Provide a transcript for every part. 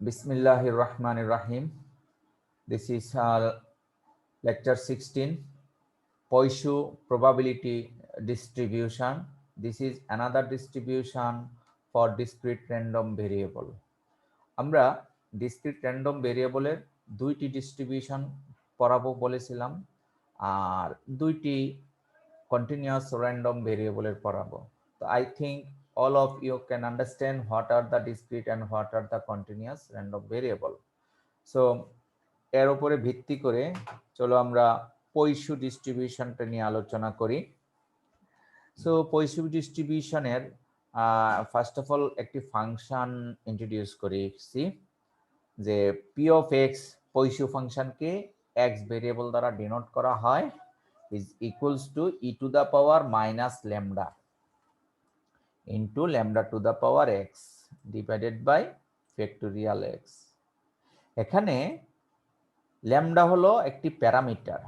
Bismillahir Rahmanir Rahim. This is lecture 16, Poisson probability distribution. This is another distribution for discrete random variable. আমরা discrete random variable এর দুইটি distribution পড়াবো বলেছিলাম আর দুইটি continuous random variable এর পড়াবো। তো I think all of you can understand what are the discrete and what are the continuous random variable. So এর উপরে ভিত্তি করে চলো আমরা পয়সু ডিস্ট্রিবিউশনটা নিয়ে আলোচনা করি। সো পয়সু ডিস্ট্রিবিউশনের ফার্স্ট অফ অল একটি ফাংশন ইন্ট্রোডিউস করেছি যে পি অফ এক্স পয়সু ফাংশনকে এক্স ভেরিয়েবল দ্বারা ডিনোট করা হয় is equals to e to the power minus lambda into lambda to the power x divided by factorial x। এখানে lambda হলো একটি প্যারামিটার,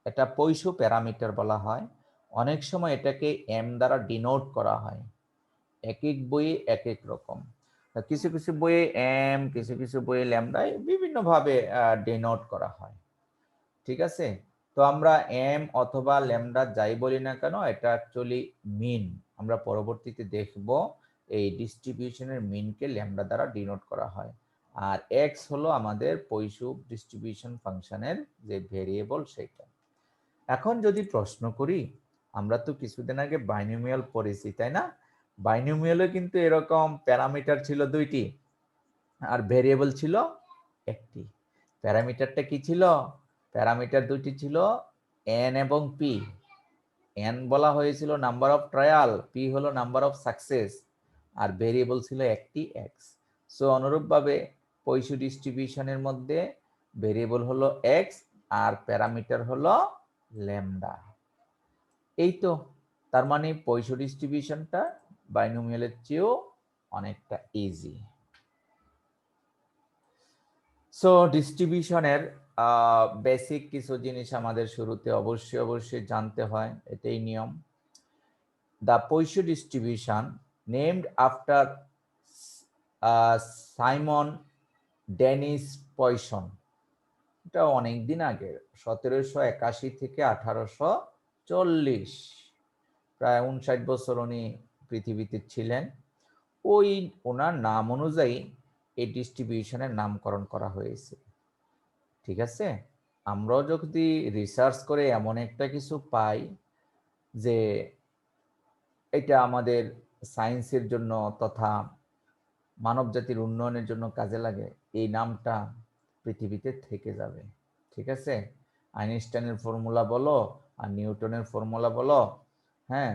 এটা পয়সু প্যারামিটার বলা হয়। অনেক সময় এটাকে এম দ্বারা ডিনোট করা হয়, এক এক বইয়ে এক এক রকম। কিছু কিছু বইয়ে এম, কিছু কিছু বইয়ে ল্যামডা বিভিন্নভাবে ডিনোট করা হয়, ঠিক আছে। তো আমরা এম অথবা ল্যামডা যাই বলি না কেন, এটা অ্যাকচুয়ালি মিন। আমরা পরবর্তীতে দেখব এই ডিস্ট্রিবিউশনের মিনকে ল্যামডা দ্বারা ডিনোট করা হয়। আর এক্স হলো আমাদের পয়সু ডিস্ট্রিবিউশন ফাংশনের যে ভেরিয়েবল সেটা। এখন যদি প্রশ্ন করি, আমরা তো কিছুদিন আগে বাইনোমিয়াল পড়েছি, তাই না? বাইনোমিয়ালে কিন্তু এরকম প্যারামিটার ছিল দুইটি আর ভেরিয়েবল ছিল একটি। প্যারামিটারটা কি ছিল? প্যারামিটার দুইটি ছিল এন এবং পি। এন বলা হয়েছিল নাম্বার অফ ট্রায়াল, পি হলো নাম্বার অফ সাকসেস, আর ভেরিয়েবল ছিল একটি এক্স। সো অনুরূপভাবে পয়সু ডিস্ট্রিবিউশনের মধ্যে ভেরিয়েবল হলো এক্স আর প্যারামিটার হলো ল্যামডা। এই তো, তার মানে পয়সু ডিস্ট্রিবিউশনটা বাইনোমিয়ালের চেয়েও অনেকটা ইজি। সো ডিস্ট্রিবিউশনের বেসিক কিছু জিনিস আমাদের শুরুতে অবশ্যই জানতে হয়, এটাই নিয়ম। The Poisson distribution named after Simeon Denis Poisson, এটা অনেক দিন আগে, 1781 থেকে 1840, প্রায় 59 বছর উনি পৃথিবীতে ছিলেন। ওই ওনার নাম অনুযায়ী এই ডিস্ট্রিবিউশনের নামকরণ করা হয়েছে, ঠিক আছে। আমরাও যদি রিসার্চ করে এমন একটা কিছু পাই যে এটা আমাদের সায়েন্সের জন্য তথা মানব জাতির উন্নয়নের জন্য কাজে লাগে, এই নামটা পৃথিবীতে থেকে যাবে, ঠিক আছে। আইনস্টাইনের ফর্মুলা বলো আর নিউটনের ফর্মুলা বলো, হ্যাঁ,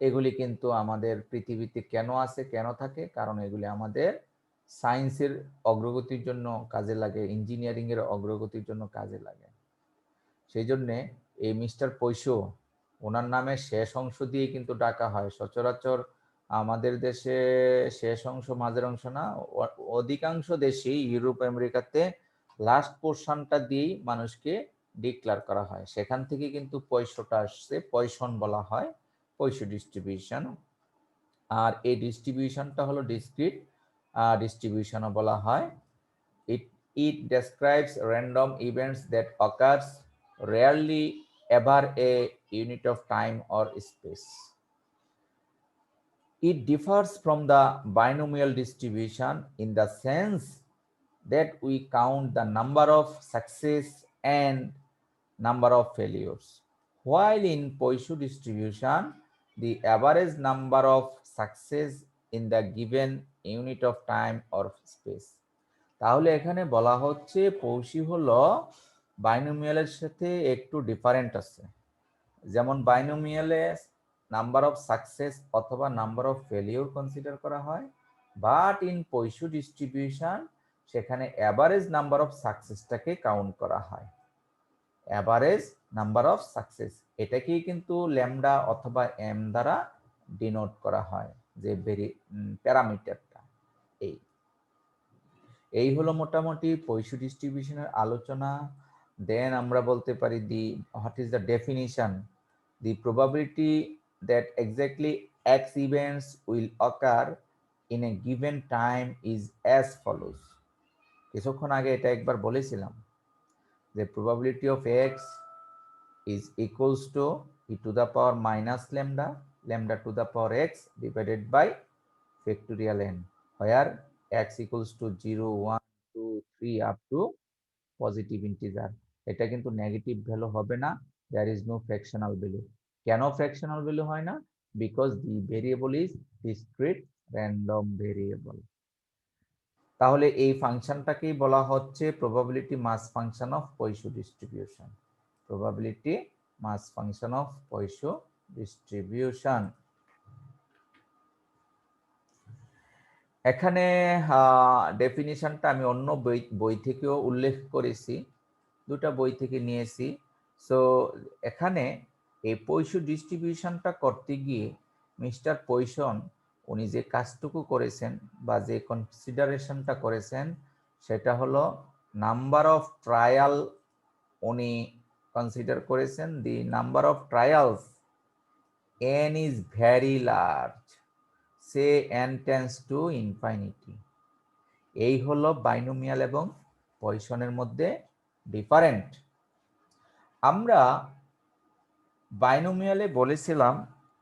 এগুলি কিন্তু আমাদের পৃথিবীতে কেন আছে, কেন থাকে? কারণ এগুলি আমাদের সায়েন্সের অগ্রগতির জন্য কাজে লাগে, ইঞ্জিনিয়ারিং এর অগ্রগতির জন্য কাজে লাগে। সেই জন্যে এই মিস্টার পয়সু, ওনার নামে শেষ অংশ দিয়ে কিন্তু ডাকা হয়। সচরাচর আমাদের দেশে শেষ অংশ, মাঝের অংশ না, অধিকাংশ দেশেই ইউরোপ আমেরিকাতে লাস্ট পোর্শনটা দিয়েই মানুষকে ডিক্লেয়ার করা হয়। সেখান থেকে কিন্তু পয়সটা আসছে, পয়সন বলা হয়, পয়সু ডিস্ট্রিবিউশন। আর এই ডিস্ট্রিবিউশনটা হলো ডিসক্রিট ডিস্ট্রিবিউশনও বলা হয়। It describes random events that occurs rarely ever a unit of time or space. It differs from the binomial distribution in the sense that we count the number of success and number of failures, while in Poisson distribution the average number of success in the given unit of time or space. তাহলে এখানে বলা হচ্ছে পয়সি হলো বাইনোমিয়ালের সাথে একটু different আছে। যেমন বাইনোমিয়ালে number of success অথবা নাম্বার অফ ফেলিওর কনসিডার করা হয়, বাট ইন পয়সু ডিস্ট্রিবিউশন সেখানে অ্যাভারেজ নাম্বার অফ সাকসেসটাকে কাউন্ট করা হয়। অ্যাভারেজ নাম্বার অফ সাকসেস এটাকেই কিন্তু ল্যামডা অথবা এম দ্বারা ডিনোট করা হয়, যে প্যারামিটারটা। এই হলো মোটামুটি পয়সু ডিস্ট্রিবিউশনের আলোচনা। দেন আমরা বলতে পারি the what is the definition, the probability that exactly X events will occur in a given time is as follows. কিছুক্ষণ আগে এটা একবার বলেছিলাম যে probability of x is equals to e to the power minus lambda lambda to the power x divided by factorial n, where x equals to 0 1 2 3 up to positive integer. এটা কিন্তু negative value হবে না, there is no fractional value. কেন fractional value হয় না? Because the variable is discrete random variable. তাহলে এই ফাংশনটাকেই বলা হচ্ছে probability mass function of Poisson distribution. Probability mass function of Poisson distribution. এখানে ডেফিনিশনটা আমি অন্য বই থেকেও উল্লেখ করেছি, দুটা বই থেকে নিয়েছি। সো এখানে এই পয়সু ডিস্ট্রিবিউশনটা করতে গিয়ে মিস্টার পয়সন উনি যে কাজটুকু করেছেন বা যে কনসিডারেশনটা করেছেন সেটা হলো নাম্বার অফ ট্রায়াল। উনি কনসিডার করেছেন the number of trials n is very large, say n tends to infinity। এই হলো বাইনোমিয়াল এবং পয়সনের মধ্যে ডিফারেন্ট। আমরা বাইনোমিয়ালে বলেছিলাম,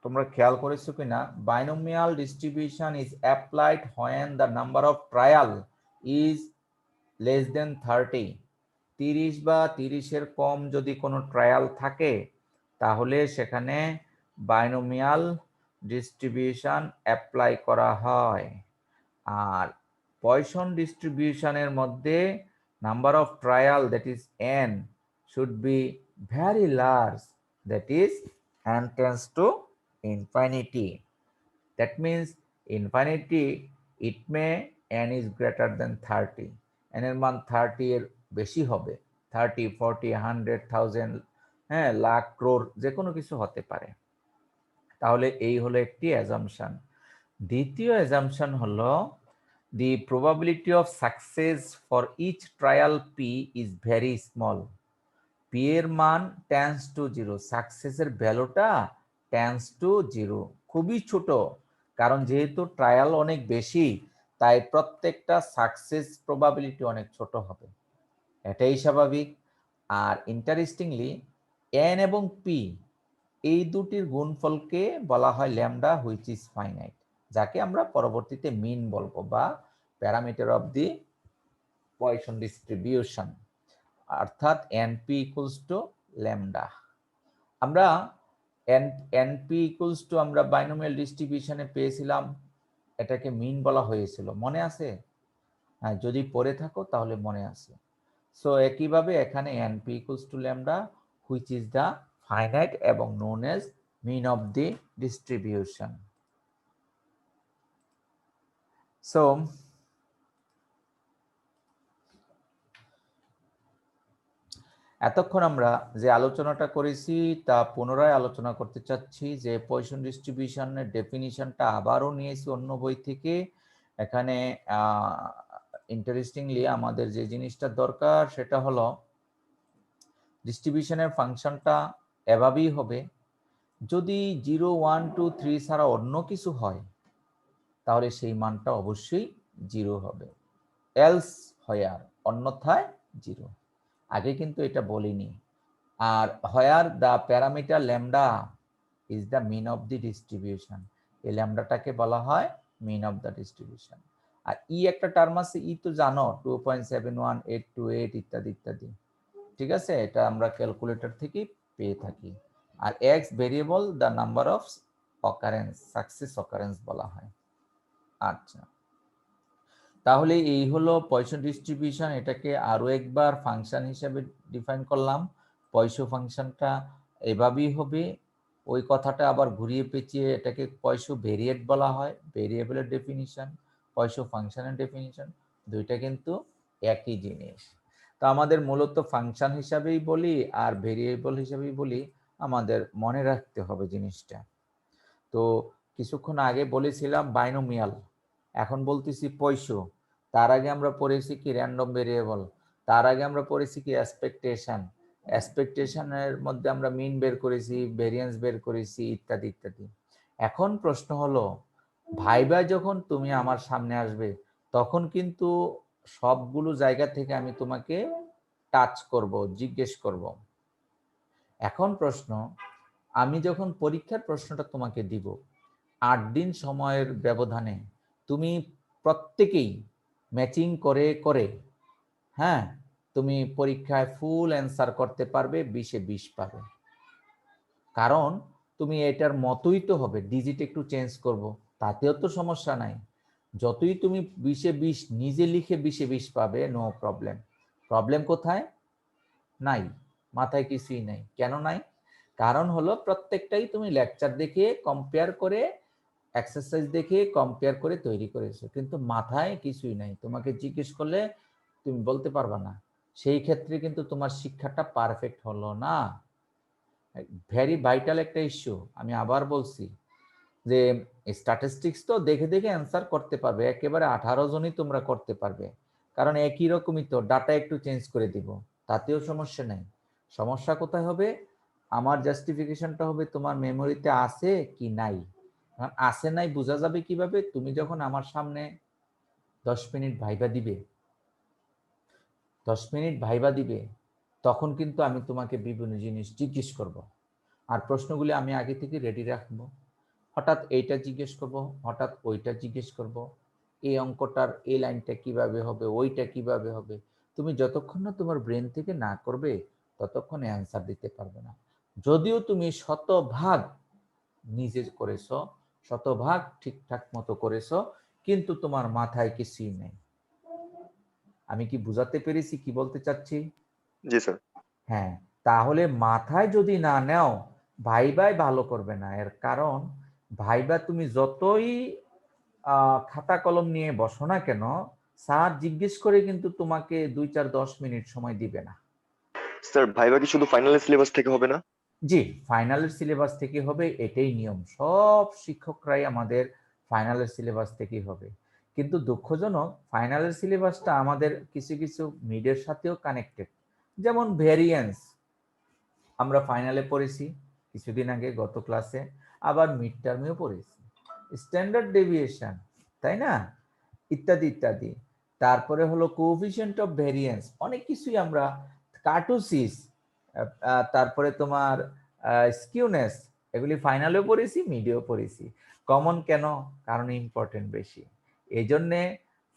তোমরা খেয়াল করেছো কিনা, binomial distribution is applied when the number of trial is less than 30। 30 বা 30-এর কম যদি কোনো ট্রায়াল থাকে তাহলে সেখানে বাইনোমিয়াল ডিস্ট্রিবিউশন অ্যাপ্লাই করা হয়। আর পয়সন ডিস্ট্রিবিউশনের মধ্যে number of trial that is n should be very large, that is n tends to infinity. That means infinity it may n is greater than 30, n এর মান 30 এর বেশি হবে, 30 40 100 1000 হ্যাঁ লাখ ক্রোড় যে কোনো কিছু হতে পারে। তাহলে এই হলো একটি অ্যাজাম্পশন। দ্বিতীয় অ্যাজাম্পশন হলো the probability of success for each trial p is very small। p এর মান টেন্স টু 0, সাকসেসের ভ্যালুটা টেন্স টু 0, খুবই ছোট। কারণ যেহেতু ট্রায়াল অনেক বেশি তাই প্রত্যেকটা সাকসেস প্রবাবিলিটি অনেক ছোট হবে, এটাই স্বাভাবিক। আর ইন্টারেস্টিংলি n এবং p এই দুটির গুণফলকে বলা হয় ল্যামডা হুইচ ইজ ফাইনাইট, যাকে আমরা পরবর্তীতে মিন বলবো বা parameter of the Poisson distribution, অর্থাৎ np ইকুয়ালস টু ল্যামডা। আমরা np ইকুয়ালস টু আমরা বাইনোমিয়াল ডিস্ট্রিবিউশনে পেয়েছিলাম, এটাকে মিন বলা হয়েছিল, মনে আছে? হ্যাঁ, যদি পড়ে থাকো তাহলে মনে আছে। সো একইভাবে এখানে np equals to lambda which is the finite এবং known as mean of the distribution. So এতক্ষণ আমরা যে আলোচনাটা করেছি তা পুনরায় আলোচনা করতে চাচ্ছি, যে পয়সন ডিস্ট্রিবিউশনের ডেফিনিশনটা আবারও নিয়েছি অন্য বই থেকে। এখানে ইন্টারেস্টিংলি আমাদের যে জিনিসটা দরকার সেটা হলো ডিস্ট্রিবিউশনের ফাংশনটা এভাবেই হবে, যদি 0 1 2 3 ছাড়া অন্য কিছু হয় তাহলে সেই মানটা অবশ্যই 0 হবে, এলস হোয়ার, অন্যথায় 0। আগে কিন্তু এটা বলিনি। আর where the parameter lambda is the mean of the distribution, এই ল্যামডাটাকে বলা হয় মিন অফ দ্য ডিস্ট্রিবিউশন। আর ই একটা টার্ম আছে, ই তো জানো 2.71828 ইত্যাদি ইত্যাদি, ঠিক আছে? এটা আমরা ক্যালকুলেটর থেকেই পেয়ে থাকি। আর X variable the number of occurrence, success occurrence বলা হয়। আচ্ছা, তাহলে এই হলো পয়সন ডিস্ট্রিবিউশন। এটাকে আরো একবার ফাংশন হিসেবে ডিফাইন করলাম। পয়সো ফাংশনটা এভাবেই হবে, ওই কথাটা আবার ঘুরিয়ে পেঁচিয়ে এটাকে পয়সো ভেরিয়েট বলা হয়, ভেরিয়েবলের ডেফিনিশন, পয়সো ফাংশনের ডেফিনিশন, দুইটা কিন্তু একই জিনিস। তো আমাদের মূলত ফাংশন হিসাবেই বলি আর ভেরিয়েবল হিসাবেই বলি, আমাদের মনে রাখতে হবে জিনিসটা। তো কিছুক্ষণ আগে বলেছিলাম বাইনোমিয়াল, এখন বলতেছি পয়সো। তার আগে আমরা পড়েছি কি র্যান্ডম ভেরিয়েবল, তার আগে আমরা পড়েছি কি এক্সপেকটেশন, এক্সপেকটেশনের মধ্যে আমরা মিন বের করেছি, ভেরিয়েন্স বের করেছি ইত্যাদি ইত্যাদি। এখন প্রশ্ন হলো, ভাইবা যখন তুমি আমার সামনে আসবে তখন কিন্তু সবগুলো জায়গা থেকে আমি তোমাকে টাচ করব, জিজ্ঞেস করব। এখন প্রশ্ন, আমি যখন পরীক্ষার প্রশ্নটা তোমাকে দিব 8 দিন সময়ের ব্যবধানে তুমি প্রত্যেকেই ম্যাচিং করে করে, হ্যাঁ, তুমি পরীক্ষায় ফুল অ্যান্সার করতে পারবে, 20-এ 20 পাবে। কারণ তুমি এটার মতোই তো হবে, ডিজিট একটু চেঞ্জ করব, তাতেও তো সমস্যা নাই। যতই তুমি 20-এ 20 নিজে লিখে 20-এ 20 পাবে, নো প্রবলেম। প্রবলেম কোথায়? নাই, মাথায় কিছুই নাই। কেন নাই? কারণ হলো প্রত্যেকটাই তুমি লেকচার দেখে কম্পেয়ার করে, এক্সারসাইজ দেখে কম্পেয়ার করে তৈরি করেছো, কিন্তু মাথায় কিছুই নাই। তোমাকে জিজ্ঞেস করলে তুমি বলতে পারবা না, সেই ক্ষেত্রে কিন্তু তোমার শিক্ষাটা পারফেক্ট হলো না। ভেরি ভাইটাল একটা ইস্যু। আমি আবার বলছি যে স্ট্যাটিস্টিক্স তো দেখে দেখে অ্যান্সার করতে পারবে, একেবারে 18 জনই তোমরা করতে পারবে, কারণ একই রকমই তো, ডাটা একটু চেঞ্জ করে দিব, তাতেও সমস্যা নেই। সমস্যা কোথায় হবে? আমার জাস্টিফিকেশনটা হবে তোমার মেমোরিতে আছে কি নাই। আছে নাই বোঝা যাবে কিভাবে? তুমি যখন আমার সামনে 10 মিনিট ভাইবা দিবে, 10 মিনিট ভাইবা দিবে, তখন কিন্তু আমি তোমাকে বিভিন্ন জিনিস জিজ্ঞেস করব, আর প্রশ্নগুলি আমি আগে থেকে রেডি রাখবো। হঠাৎ এইটা জিজ্ঞেস করব, হঠাৎ ওইটা জিজ্ঞেস করব, এই অঙ্কটার এই লাইনটা কিভাবে হবে, ওইটা কিভাবে হবে। তুমি যতক্ষণ না তোমার ব্রেন থেকে না করবে, ততক্ষণ অ্যান্সার দিতে পারবে না। যদিও তুমি শতভাগ নিজে করেছো, শতভাগ ঠিকঠাক মতো করেছো, কিন্তু তোমার মাথায় কিছুই নেই। আমি কি বুঝাতে পেরেছি কি বলতে চাচ্ছি? জি স্যার। হ্যাঁ, তাহলে মাথায় যদি না নাও, ভাইবাই ভালো করবে না। এর কারণ ভাইবা তুমি যতই খাতা কলম নিয়ে বসো না কেন, স্যার জিজ্ঞেস করে কিন্তু তোমাকে 2-4-10 মিনিট সময় দিবে না। স্যার ভাইবা কি শুধু ফাইনাল সিলেবাস থেকে হবে না? জি, ফাইনালের সিলেবাস থেকে হবে, এটাই নিয়ম। সব শিক্ষকরাই আমাদের ফাইনালের সিলেবাস থেকেই হবে। কিন্তু দুঃখজনক ফাইনালের সিলেবাসটা আমাদের কিছু কিছু মিডের সাথেও কানেক্টেড। যেমন ভেরিয়েন্স আমরা ফাইনালে পড়েছি কিছুদিন আগে গত ক্লাসে, আবার মিড টার্মেও পড়েছি, স্ট্যান্ডার্ড ডেভিয়েশন, তাই না, ইত্যাদি ইত্যাদি। তারপরে হলো কোএফিসিয়েন্ট অফ ভেরিয়েন্স, অনেক কিছুই আমরা, কার্টোসিস, তারপরে তোমার স্কিউনেস, এগুলি ফাইনালেও পড়েছি, মিডেও পড়েছি। কমন কেন? কারণ ইম্পর্টেন্ট বেশি। এই জন্যে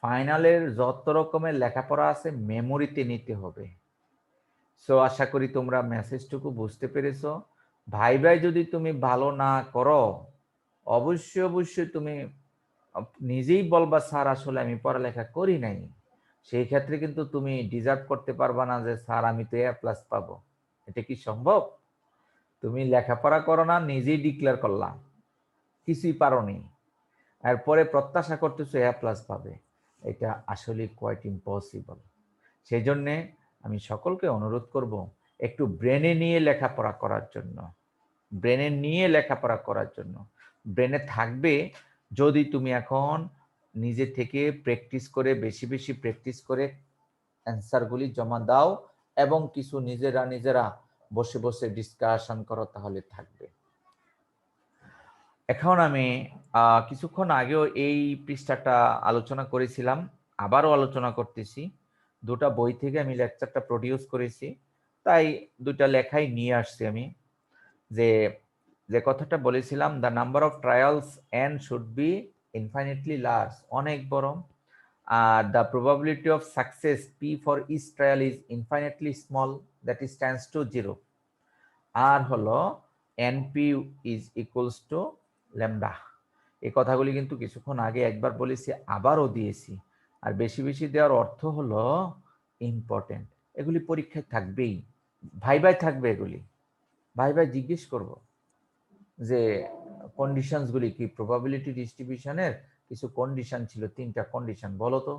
ফাইনালের যত রকমের লেখাপড়া আছে মেমোরিতে নিতে হবে। সো আশা করি তোমরা মেসেজটুকু বুঝতে পেরেছো। ভাই যদি তুমি ভালো না করো, অবশ্যই অবশ্যই তুমি নিজেই বলবা স্যার আসলে আমি পড়ালেখা করি নাই। সেই ক্ষেত্রে কিন্তু তুমি ডিজার্ভ করতে পারবা না যে স্যার আমি তো A+ পাবো। এটা কি সম্ভব? তুমি লেখাপড়া করো না, নিজেই ডিক্লেয়ার করলাম কিছুই পারোনি, এরপরে প্রত্যাশা করতেছো A+ পাবে। এটা আসলে কোয়াইট ইম্পসিবল। সেই জন্যে আমি সকলকে অনুরোধ করব একটু ব্রেনে নিয়ে লেখাপড়া করার জন্য, ব্রেনে নিয়ে লেখাপড়া করার জন্য। ব্রেনে থাকবে যদি তুমি এখন নিজে থেকে প্র্যাকটিস করে, বেশি বেশি প্র্যাকটিস করে অ্যান্সারগুলি জমা দাও এবং কিছু নিজেরা নিজেরা বসে বসে ডিসকাশন করো, তাহলে থাকবে। এখন আমি কিছুক্ষণ আগেও এই পৃষ্ঠাটা আলোচনা করেছিলাম, আবারও আলোচনা করতেছি। দুটা বই থেকে আমি লেকচারটা প্রডিউস করেছি, তাই দুটা লেখাই নিয়ে আসছি আমি। যে যে কথাটা বলেছিলাম, the number of trials N should be infinitely large, অনেক বড়, আর the probability of success P for each trial is infinitely small, that is tends to 0। আর হলো NP is equals to lambda. এই কথাগুলি কিন্তু কিছুক্ষণ আগে একবার বলেছি, আবারও দিয়েছি। আর বেশি বেশি দেওয়ার অর্থ হলো ইম্পর্টেন্ট, এগুলি পরীক্ষায় থাকবেই, ভাইভাই থাকবে, এগুলি ভাইভাই জিজ্ঞেস করব যে কন্ডিশনসগুলি কি, প্রবাবিলিটি ডিস্ট্রিবিউশনের কিছু কন্ডিশন ছিল, 3টা কন্ডিশন বলো তো।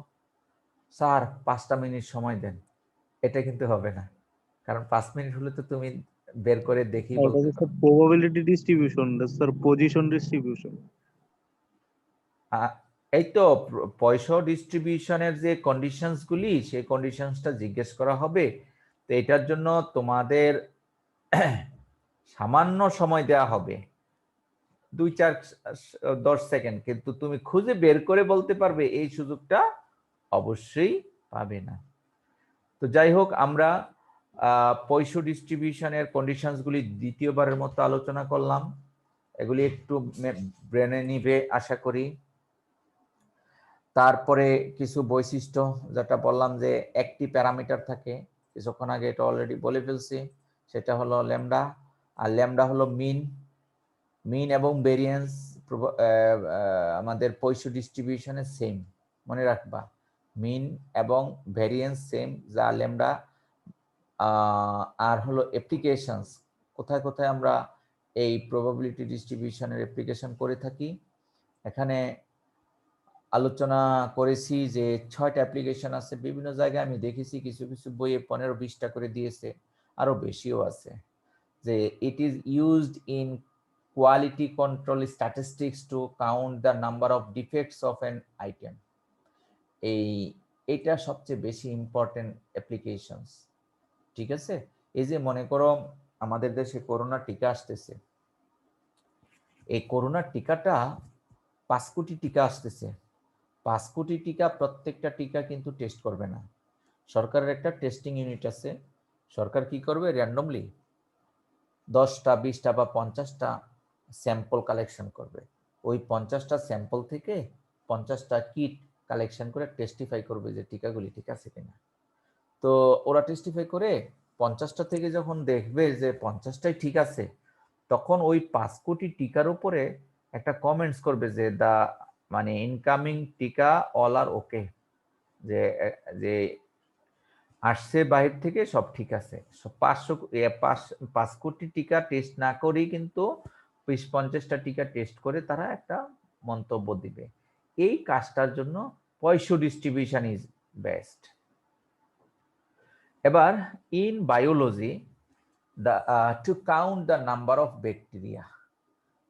স্যার 5টা মিনিট সময় দেন, এটা কিন্তু হবে না, কারণ 5 মিনিট হলে তো তুমি বের করে দেখি ওটা বলতে হচ্ছে পারো। Probability distribution sir, position distribution. এই তো পয়সা ডিস্ট্রিবিউশনের যে কন্ডিশনসগুলি, সেই কন্ডিশনসটা জিজ্ঞেস করা হবে। তো এটার জন্য তোমাদের সামান্য সময় দেওয়া হবে, 2-4-10 সেকেন্ড, কিন্তু তুমি খুঁজে বের করে বলতে পারবে, এই সুযোগটা অবশ্যই পাবে না। তো যাই হোক, আমরা পয়সা ডিস্ট্রিবিউশনের কন্ডিশনসগুলি দ্বিতীয়বারের মতো আলোচনা করলাম। এগুলি একটু ব্রেনে নিবে আশা করি। তারপরে কিছু বৈশিষ্ট্য, যেটা বললাম যে একটি প্যারামিটার থাকে, কিছুক্ষণ আগে এটা অলরেডি বলে ফেলছি, সেটা হলো ল্যামডা। আর ল্যামডা হলো মিন এবং ভেরিয়েন্স আমাদের পয়সা ডিস্ট্রিবিউশনের সেম, মনে রাখবা, মিন এবং ভেরিয়েন্স সেম, যা ল্যামডা। আর হলো অ্যাপ্লিকেশনস, কোথায় কোথায় আমরা এই প্রবাবিলিটি ডিস্ট্রিবিউশনের অ্যাপ্লিকেশন করে থাকি। এখানে আলোচনা করেছি যে 6টা অ্যাপ্লিকেশন আছে বিভিন্ন জায়গায়। আমি দেখেছি কিছু কিছু বইয়ে 15-20টা করে দিয়েছে, আরো বেশিও আছে। যে it is used in quality control statistics to count the number of defects of an item. এটা সবচেয়ে বেশি ইম্পর্টেন্ট অ্যাপ্লিকেশনস। ঠিক আছে, এই যে মনে করো আমাদের দেশে করোনা টিকা আসতেছে, এই করোনার টিকাটা 5 কোটি টিকা আসতেছে। 5 কোটি টিকা, প্রত্যেকটা টিকা কিন্তু টেস্ট করবে না। সরকারের একটা টেস্টিং ইউনিট আছে। সরকার কি করবে, র্যান্ডমলি 10টা 20টা বা 50টা স্যাম্পল কালেকশন করবে। ওই 50টা স্যাম্পল থেকে 50টা কিট কালেকশন করে টেস্টিফাই করবে যে টিকাগুলি ঠিক আছে কিনা। তো ওরা টেস্টিফাই করে 50টা থেকে যখন দেখবে যে 50টাই ঠিক আছে, তখন ওই 5 কোটি টিকার উপরে একটা কমেন্টস করবে যে দা মানে ইনকামিং টিকা অল আর ওকে, যে যে আসছে বাহির থেকে সব ঠিক আছে। 5 কোটি টিকা টেস্ট না করেই কিন্তু 50টা টিকা টেস্ট করে তারা একটা মন্তব্য দিবে। এই কাজটার জন্য পয়সা ডিস্ট্রিবিউশন ইজ বেস্ট। এবার in biology to count the number of bacteria,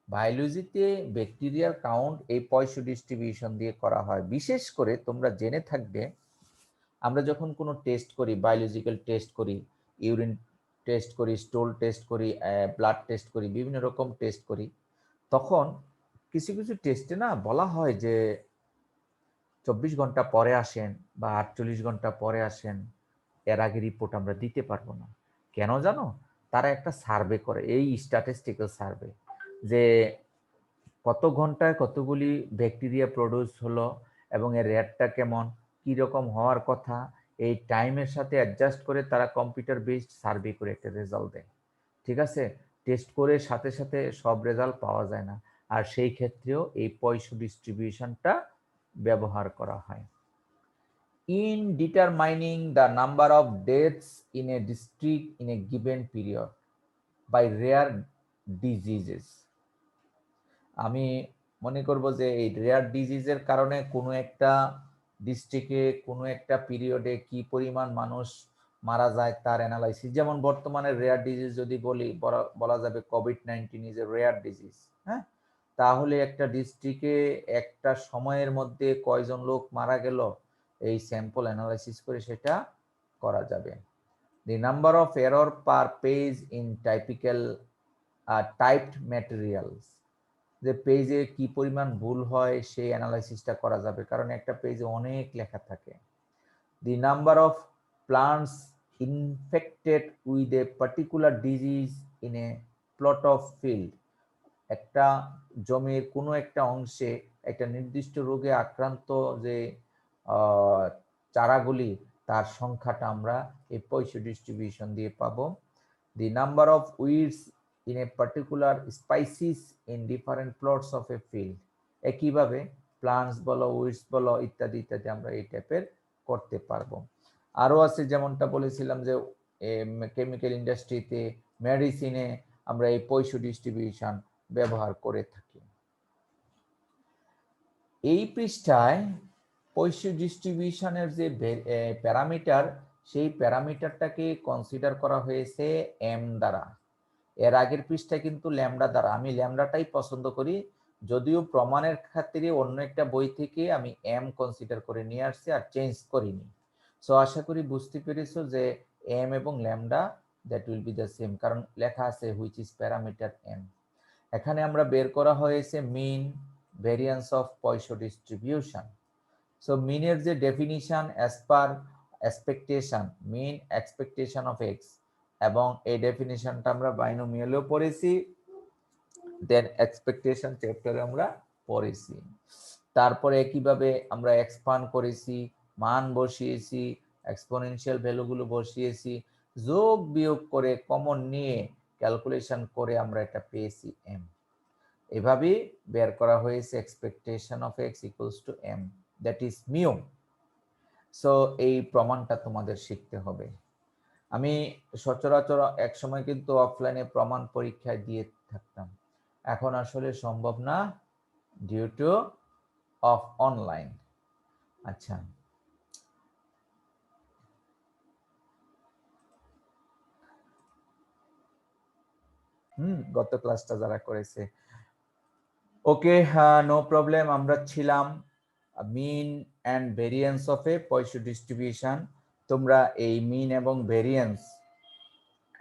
বায়োলজিতে ব্যাকটেরিয়ার কাউন্ট এই পয়সা ডিস্ট্রিবিউশন দিয়ে করা হয়। বিশেষ করে তোমরা জেনে থাকবে, আমরা যখন কোনো টেস্ট করি, বায়োলজিক্যাল টেস্ট করি, ইউরিন টেস্ট করি, স্টোল টেস্ট করি, ব্লাড টেস্ট করি, বিভিন্ন রকম টেস্ট করি, তখন কিছু কিছু টেস্টে না বলা হয় যে 24 ঘন্টা পরে আসেন বা 48 ঘন্টা পরে আসেন, এর আগে রিপোর্ট আমরা দিতে পারবো না। কেন জানো? তারা একটা সার্ভে করে, এই স্ট্যাটিস্টিক্যাল সার্ভে, যে কত ঘন্টায় কতগুলি ব্যাকটেরিয়া প্রডিউস হলো এবং এর রেটটা কেমন, কি রকম হওয়ার কথা, এই টাইমের সাথে অ্যাডজাস্ট করে তারা কম্পিউটার বেসড সার্ভে করে একটা রেজাল্ট দেয়। ঠিক আছে, টেস্ট করে সাথে সাথে সব রেজাল্ট পাওয়া যায় না, আর সেই ক্ষেত্রেও এই পয়সা ডিস্ট্রিবিউশনটা ব্যবহার করা হয়। In determining the number of deaths in a district in a given period by rare diseases, আমি মনে করব যে এই রেয়ার ডিজিজের কারণে কোনো একটা ডিস্ট্রিক্টে কোনো একটা পিরিয়ডে কি পরিমাণ মানুষ মারা যায় তার অ্যানালাইসিস। যেমন বর্তমানে রেয়ার ডিজিজ যদি বলা যাবে COVID-19 is a rare disease, হ্যাঁ, তাহলে একটা ডিস্ট্রিক্টে একটা সময়ের মধ্যে কয়জন লোক মারা গেল, এই স্যাম্পল অ্যানালাইসিস করে সেটা করা যাবে। The number of error per page in typed materials, যে পেজে কি পরিমাণ ভুল হয় সেই অ্যানালাইসিসটা করা যাবে, কারণ একটা পেজে অনেক লেখা থাকে। The number of plants infected with a particular disease in a plot of field, একটা জমির কোনো একটা অংশে একটা নির্দিষ্ট রোগে আক্রান্ত যে চারাগুলি, তার সংখ্যাটা আমরা এই পয়সা ডিস্ট্রিবিউশন দিয়ে পাবো। The number of weeds in a particular spices in different plots of A field, একইভাবে প্লান্টস বলো, উইডস বলো, ইত্যাদি ইত্যাদি আমরা এই টাইপের করতে পারবো। আরও আছে, যেমনটা বলেছিলাম যে কেমিক্যাল ইন্ডাস্ট্রিতে, মেডিসিনে আমরা এই পয়সা ডিস্ট্রিবিউশন ব্যবহার করে থাকি। এই পৃষ্ঠায় পয়সা ডিস্ট্রিবিউশনের যে প্যারামিটার, সেই প্যারামিটারটাকে কনসিডার করা হয়েছে এম দ্বারা। এর আগের পৃষ্ঠায় কিন্তু ল্যামডা দ্বারা, আমি ল্যামডাটাই পছন্দ করি, যদিও প্রমাণের খাতিরে অন্য একটা বই থেকে আমি এম কনসিডার করে নিয়ে আসছি আর চেঞ্জ করিনি। সো আশা করি বুঝতে পেরেছো যে এম এবং lambda that will be the same, কারণ লেখা আছে হুইচ ইজ প্যারামিটার এম। এখানে আমরা বের করা হয়েছে mean variance of Poisson distribution. So মিনের যে definition as per expectation, mean expectation of X, এবং এই ডেফিনিশনটা আমরা বাইনোমিয়ালেও পড়েছি, দেন এক্সপেকটেশন চ্যাপ্টারে আমরা পড়েছি। তারপরে কিভাবে আমরা এক্সপান্ড করেছি, মান বসিয়েছি, এক্সপোনেনশিয়াল ভ্যালুগুলো বসিয়েছি, যোগ বিয়োগ করে কমন নিয়ে ক্যালকুলেশন করে আমরা এটা পেয়েছি এম। এভাবেই বের করা হয়েছে expectation of X equals to M, that is mu. So এই প্রমাণটা তোমাদের শিখতে হবে। আমি সচরাচর এক সময় কিন্তু অফলাইনে প্রমাণ পরীক্ষায় দিয়ে থাকতাম, এখন আসলে সম্ভব না ডিউ টু অফ অনলাইন। আচ্ছা, গত ক্লাসটা যারা করেছে, ওকে, নো প্রবলেম। আমরা ছিলাম mean and variance of a Poisson distribution. তোমরা এই মিন এবং ভেরিয়েন্স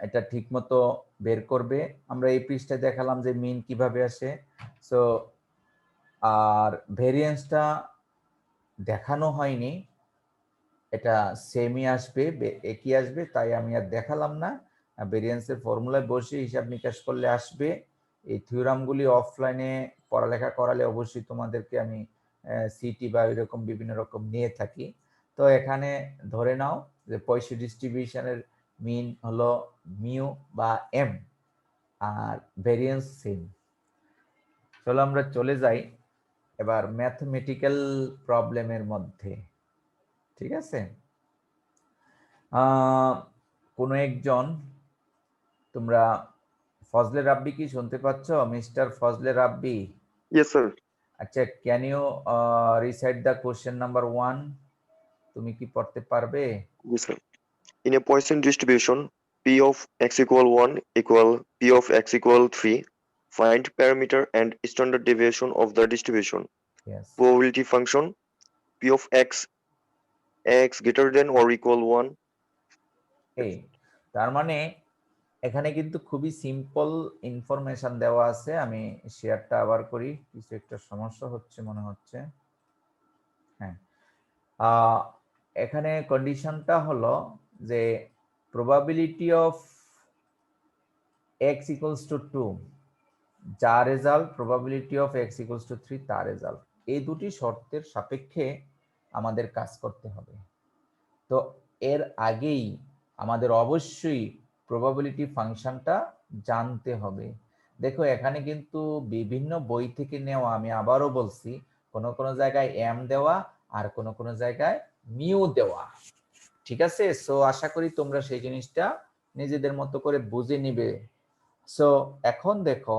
এটা ঠিকমতো বের করবে। আমরা এই পৃষ্ঠায় দেখালাম যে মিন কিভাবে আসে, সো আর ভেরিয়েন্সটা দেখানো হয়নি, এটা সেমই আসবে, একই আসবে, তাই আমি আর দেখালাম না। ভেরিয়েন্সের ফর্মুলায় বসে হিসাব নিকাশ করলে আসবে। এই থিওরামগুলি অফলাইনে পড়ালেখা করালে অবশ্যই তোমাদেরকে আমি সিটি বা এরকম বিভিন্ন রকম নিয়ে থাকি। তো এখানে ধরে নাও যে পয়সা ডিস্ট্রিবিউশনের মিন হলো মিউ বা এম, আর ভেরিয়েন্স সেম। চলো আমরা চলে যাই এবার ম্যাথমেটিক্যাল প্রবলেমের মধ্যে। ঠিক আছে, কোনো একজন, তোমরা ফজলে রাব্বি কি শুনতে পাচ্ছ? Mister Fazle Rabbi, Yes, sir. আচ্ছা, can you recite the question number 1? তুমি কি পড়তে পারবে? Yes, sir. In a Poisson distribution, P of x equal 1 equal P of x equal 3, find parameter and standard deviation of the distribution. Yes. Probability function P of x greater than or equal 1. এই তার মানে এখানে কিন্তু খুবই simple information দেওয়া আছে। আমি শেয়ারটা আবার করি, কিছু একটা সমস্যা হচ্ছে মনে হচ্ছে। হ্যাঁ, এখানে কন্ডিশনটা হলো যে probability of x equals to 2, যা result, probability of x equals to 3 তার রেজাল্ট, এই দুটি শর্তের সাপেক্ষে আমাদের কাজ করতে হবে। তো এর আগেই আমাদের অবশ্যই প্রবাবিলিটি ফাংশনটা জানতে হবে। দেখো এখানে কিন্তু বিভিন্ন বই থেকে নেওয়া, আমি আবারও বলছি, কোনো কোনো জায়গায় এম দেওয়া আর কোনো কোনো জায়গায় মিউ দেওয়া। ঠিক আছে, সো আশা করি তোমরা সেই জিনিসটা নিজেদের মতো করে বুঝে নিবে। সো এখন দেখো,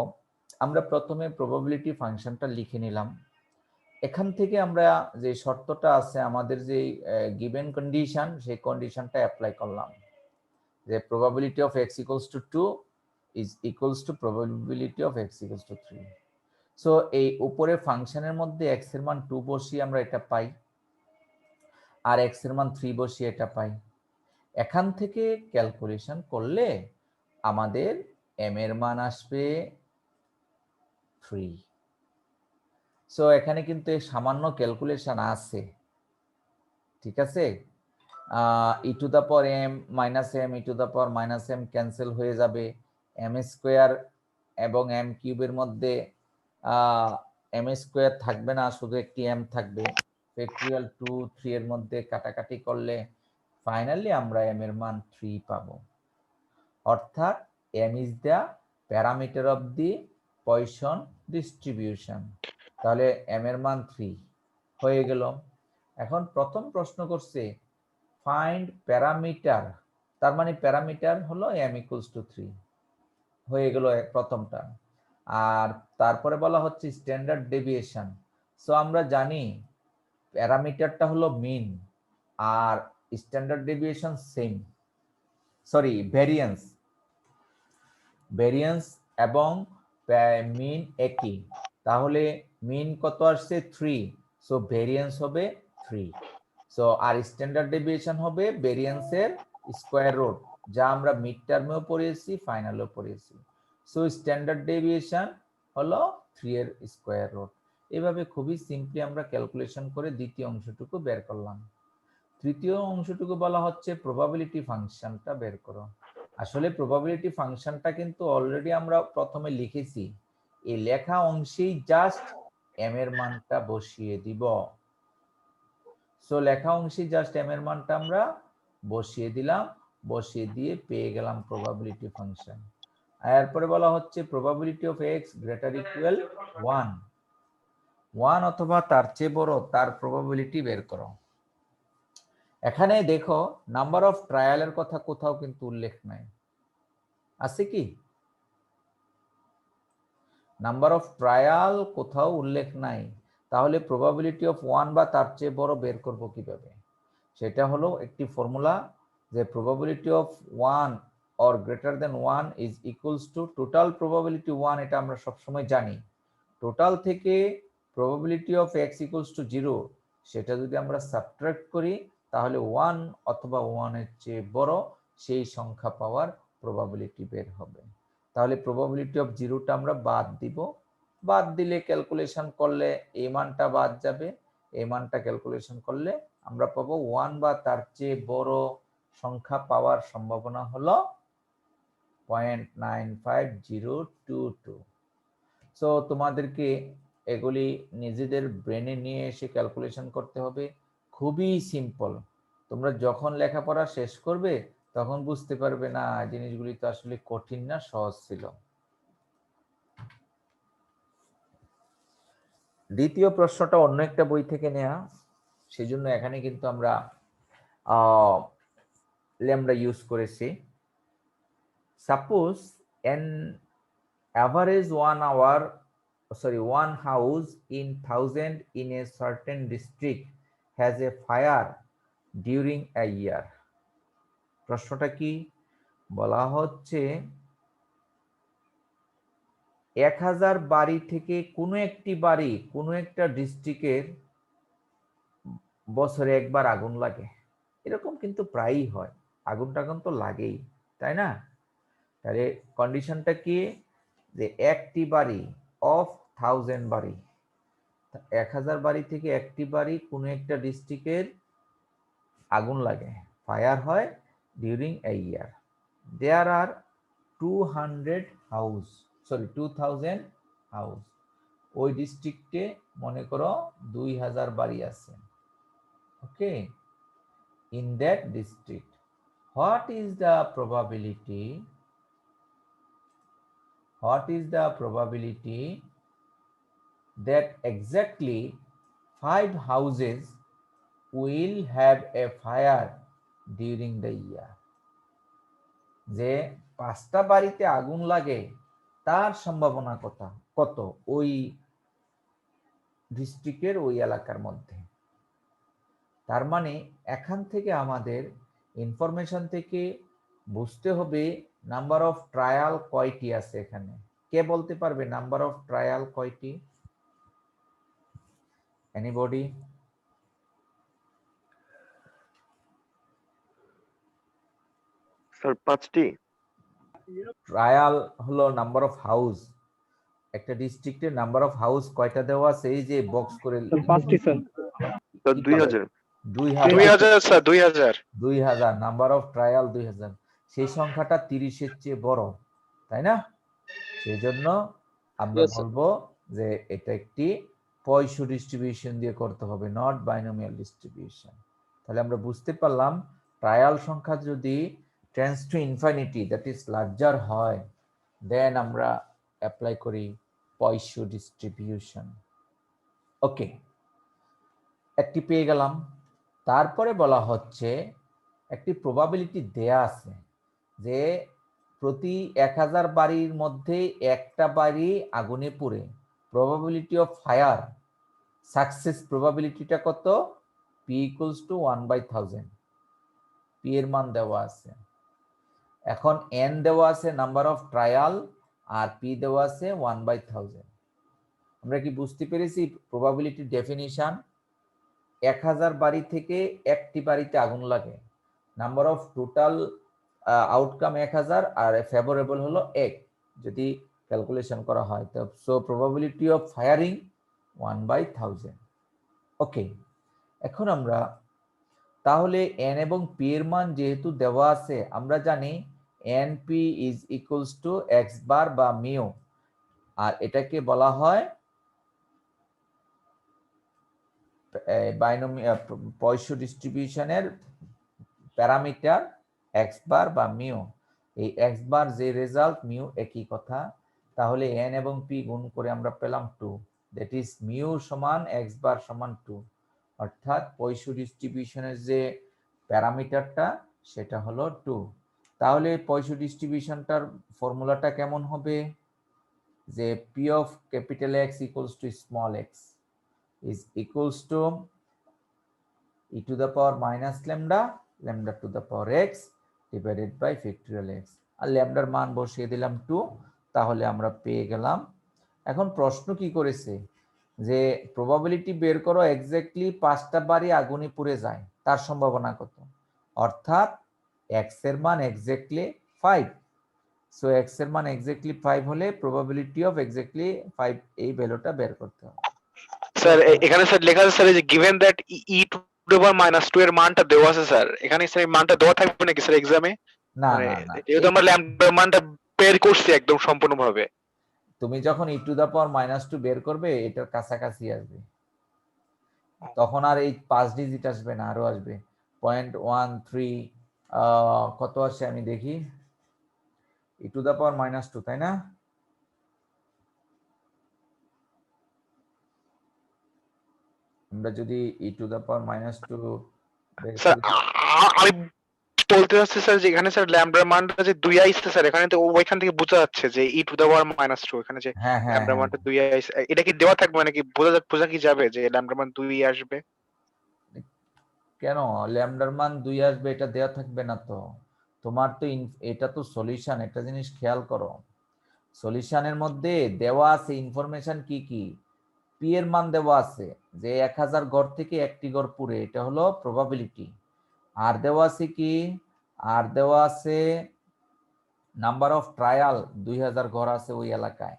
আমরা প্রথমে প্রবাবিলিটি ফাংশনটা লিখে নিলাম। এখান থেকে আমরা যে শর্তটা আছে, আমাদের যে গিভেন কন্ডিশন, সেই কন্ডিশনটা অ্যাপ্লাই করলাম যে probability of x equals to 2 is equals two probability of x equals to 3। So এই উপরে ফাংশনের মধ্যে x এর মান 2 বসিয়ে আমরা এটা পাই, আর x এর মান 3 বসিয়ে এটা পাই। এখান থেকে ক্যালকুলেশন করলে আমাদের m এর মান আসবে 3। সো এখানে কিন্তু এই সামান্য ক্যালকুলেশন আছে, ঠিক আছে। E to the power M minus M, e to the power minus M cancel হয়ে যাবে, এম স্কোয়ার এবং এম কিউবের মধ্যে এম স্কোয়ার থাকবে না, শুধু একটি এম থাকবে। ফ্যাক্টরিয়াল 2 3 এর মধ্যে কাটাকাটি করলে ফাইনালি আমরা এম এর মান 3 পাবো। অর্থাৎ M is the parameter of the Poisson distribution. তাহলে এম এর মান 3 হয়ে গেল। এখন প্রথম প্রশ্ন করছে ফাইন্ড প্যারামিটার, তার মানে প্যারামিটার হলো m ইকুয়ালস টু 3 হয়ে গেল প্রথমটা। আর তারপরে বলা হচ্ছে স্ট্যান্ডার্ড ডেভিয়েশন। সো আমরা জানি প্যারামিটারটা হলো মিন আর standard deviation same, sorry variance, variance এবং মিন একই। তাহলে মিন কত আসছে 3, সো ভেরিয়েন্স হবে 3। সো আর স্ট্যান্ডার্ড ডেভিয়েশন হবে ভেরিয়েন্সের স্কোয়ার রুট, যা আমরা মিড টার্মেও পড়িয়েছি, ফাইনালেও পড়িয়েছি। সো স্ট্যান্ডার্ড ডেভিয়েশন হলো 3 এর স্কোয়ার রুট। এভাবে খুবই সিম্পলি আমরা ক্যালকুলেশন করে দ্বিতীয় অংশটুকু বের করলাম। তৃতীয় অংশটুকু বলা হচ্ছে প্রবাবিলিটি ফাংশনটা বের করো। আসলে প্রবাবিলিটি ফাংশনটা কিন্তু অলরেডি আমরা প্রথমে লিখেছি, এই লেখা অংশেই জাস্ট এম এর মানটা বসিয়ে দিব। সো লেখা অংশে জাস্ট এম এর মানটা আমরা বসিয়ে দিলাম, বসিয়ে দিয়ে পেয়ে গেলাম প্রবাবিলিটি ফাংশন। এরপরে বলা হচ্ছে probability of x greater equal 1, 1 অথবা তার চেয়ে বড় তার প্রবাবিলিটি বের করো। এখানে দেখো নাম্বার অফ ট্রায়ালের কথা কোথাও কিন্তু উল্লেখ নাই, আছে কি? নাম্বার অফ ট্রায়াল কোথাও উল্লেখ নাই, তাহলে প্রবাবিলিটি অফ 1 বা তার চেয়ে বড় বের করব কিভাবে? সেটা হলো একটি ফর্মুলা, যে probability of 1 or greater than 1 is equals to total probability 1, এটা আমরা সবসময় জানি। টোটাল থেকে probability of x equals to 0, সেটা যদি আমরা সাবট্রাক্ট করি তাহলে 1 অথবা 1 এর চেয়ে বড় সেই সংখ্যা পাওয়ার প্রবাবিলিটি বের হবে। তাহলে প্রবাবিলিটি অফ 0টা আমরা বাদ দিব, বাদ দিলে ক্যালকুলেশন করলে এই মানটা বাদ যাবে, এই মানটা ক্যালকুলেশন করলে আমরা পাবো 1 বা তার চেয়ে বড় সংখ্যা পাওয়ার সম্ভাবনা হলো 0.95022। সো তোমাদেরকে এগুলি নিজেদের ব্রেনে নিয়ে এসে ক্যালকুলেশন করতে হবে, খুবই সিম্পল। তোমরা যখন লেখাপড়া শেষ করবে তখন বুঝতে পারবে না জিনিসগুলি তো আসলে কঠিন না, সহজ ছিল। দ্বিতীয় প্রশ্নটা অন্য একটা বই থেকে নেওয়া, সেই জন্য এখানে কিন্তু আমরা ল্যামডা ইউজ করেছি। Suppose an average 1 house in 1000 in a certain district has a fire during a year. প্রশ্নটা কি বলা হচ্ছে, 1000 বাড়ি থেকে কোনো একটি বাড়ি কোনো একটা ডিস্ট্রিক্টের বছরে একবার আগুন লাগে। এরকম কিন্তু প্রায়ই হয়, আগুন টাগুন তো লাগেই, তাই না? তাহলে কন্ডিশনটা কি, যে একটি বাড়ি অফ 1000 বাড়ি, 1000 বাড়ি থেকে একটি বাড়ি কোনো একটা ডিস্ট্রিক্টের আগুন লাগে, ফায়ার হয় during a year. There R 2000 house. ওই ডিস্ট্রিক্টে মনে করো 2000 বাড়ি আছে। Okay, in that district what is the probability that exactly 5 houses will have a fire during the year? যে 5টা বাড়িতে আগুন লাগে তার সম্ভাবনা কত ওই ডিস্ট্রিক্টের ওই এলাকার মধ্যে। তার মানে এখান থেকে আমাদের ইনফরমেশন থেকে বুঝতে হবে নাম্বার অফ ট্রায়াল কয়টি আছে এখানে। কে বলতে পারবে নাম্বার অফ ট্রায়াল কয়টি? এনিবডি? স্যার 5টি। ট্রায়াল হলো নাম্বার অফ হাউস, একটা ডিস্ট্রিক্টের নাম্বার অফ হাউস কয়টা দেওয়া আছে, এই যে বক্স করে 5টি sir. Sir 2000। 2000 sir 2000 2000 number of trial 2000, সেই সংখ্যাটা 30-এর চেয়ে বড়, তাই না? সেই জন্য আমরা বলবো যে এটা একটি পয়সু ডিস্ট্রিবিউশন দিয়ে করতে হবে, নট বাইনোমিয়াল ডিস্ট্রিবিউশন। তাহলে আমরা বুঝতে পারলাম ট্রায়াল সংখ্যা যদি tends to infinity, that is larger হয়, দেন আমরা অ্যাপ্লাই করি পয়সু ডিস্ট্রিবিউশন। ওকে, একটি পেয়ে গেলাম। তারপরে বলা হচ্ছে একটি প্রবাবিলিটি দেয়া আছে যে প্রতি 1000 বাড়ির মধ্যে একটা বাড়ি আগুনে পুড়ে, প্রবাবিলিটি অফ ফায়ার সাকসেস প্রবাবিলিটিটা কত? p equals to 1/1000। p এর মান দেওয়া আছে, এখন n দেওয়া আছে নাম্বার অফ ট্রায়াল, আর p দেওয়া আছে 1/1000। আমরা কি বুঝতে পেরেছি প্রবাবিলিটি ডেফিনিশন? 1000 বাড়ি থেকে একটি বাড়িতে আগুন লাগে, নাম্বার অফ টোটাল আউটকাম 1000 আর ফেভারেবল হলো 1 যদি ক্যালকুলেশন করা হয়। তো so probability of firing 1/1000। Okay, এখন আমরা তাহলে n এবং p এর মান যেহেতু দেওয়া আছে, আমরা জানি np is equals two x বার বা মিউ, আর এটাকে বলা হয় পয়সো ডিস্ট্রিবিউশনের প্যারামিটার x বার বা মিউ। এই x বার যে রেজাল্ট, মিউ একই কথা। তাহলে n এবং p গুণ করে আমরা পেলাম 2, দ্যাট ইজ মিউ সমান x বার সমান 2, অর্থাৎ পয়সো ডিস্ট্রিবিউশনের যে প্যারামিটারটা সেটা হলো 2। তাহলে পয়সো ডিস্ট্রিবিউশনটার ফর্মুলাটা কেমন হবে? যে p of capital X equals to small x is equals to e to the power minus lambda, lambda to the power x divided by factorial x, আর ল্যামডার মান বসিয়ে দিলাম 2, তাহলে আমরা পেয়ে গেলাম। এখন প্রশ্ন কি করেছে যে প্রবাবিলিটি বের করো এক্স্যাক্টলি 5টা বারই আগুনে পুড়ে যায়, তার সম্ভাবনা কত, অর্থাৎ x এর মান এক্স্যাক্টলি 5। সো x এর মান এক্স্যাক্টলি 5 হলে প্রবাবিলিটি অফ এক্স্যাক্টলি 5 এই ভ্যালুটা বের করতে হবে। স্যার এখানে স্যার লেখা আছে স্যার এই যে given that E to the power -2 এর মানটা দেওয়া আছে স্যার, এখানে স্যার এই মানটা দেওয়া থাকবে নাকি স্যার এক্সামে? না মানে না না, যেহেতু আমরা ল্যাম্বডার মানটা বের করছি একদম সম্পূর্ণভাবে। তুমি যখন e টু দা পাওয়ার -2 বের করবে, এটার কাছাকাছি আসবে, তখন আর এই 5 ডিজিট আসবে না, আরো আসবে 0.13 কত আসে আমি দেখি, e টু দা পাওয়ার -2, তাই না? আমরা যদি e টু দা পাওয়ার -2 বের স্যার করি, আমি বলতে চাচ্ছি স্যার যে এখানে স্যার ল্যাম্বডার মানটা যে 2 আইছে স্যার, এখানে তো ওইখান থেকে বোঝা যাচ্ছে যে ই টু দ্য পাওয়ার -2 এখানে যে হ্যাঁ হ্যাঁ ল্যাম্বডার হ্যাঁ, মানটা 2 আইছে, এটা কি দেওয়া থাকবে নাকি বোঝা কি যাবে যে ল্যাম্বডার মান 2 আসবে? কেন ল্যামডার মান 2 আসবে? এটা দেওয়া থাকবে না তো, তোমার তো এটা তো সলিউশন, একটা জিনিস খেয়াল করো, সলিউশনের মধ্যে দেওয়া আছে ইনফরমেশন কি কি, পি এর মান দেওয়া আছে যে 1000 ঘর থেকে একটি ঘর পুড়ে, এটা হলো প্রবাবিলিটি। আর দেওয়া আছে কি, আর দেওয়া আছে নাম্বার অফ ট্রায়াল, 2000 ঘর আছে ওই এলাকায়,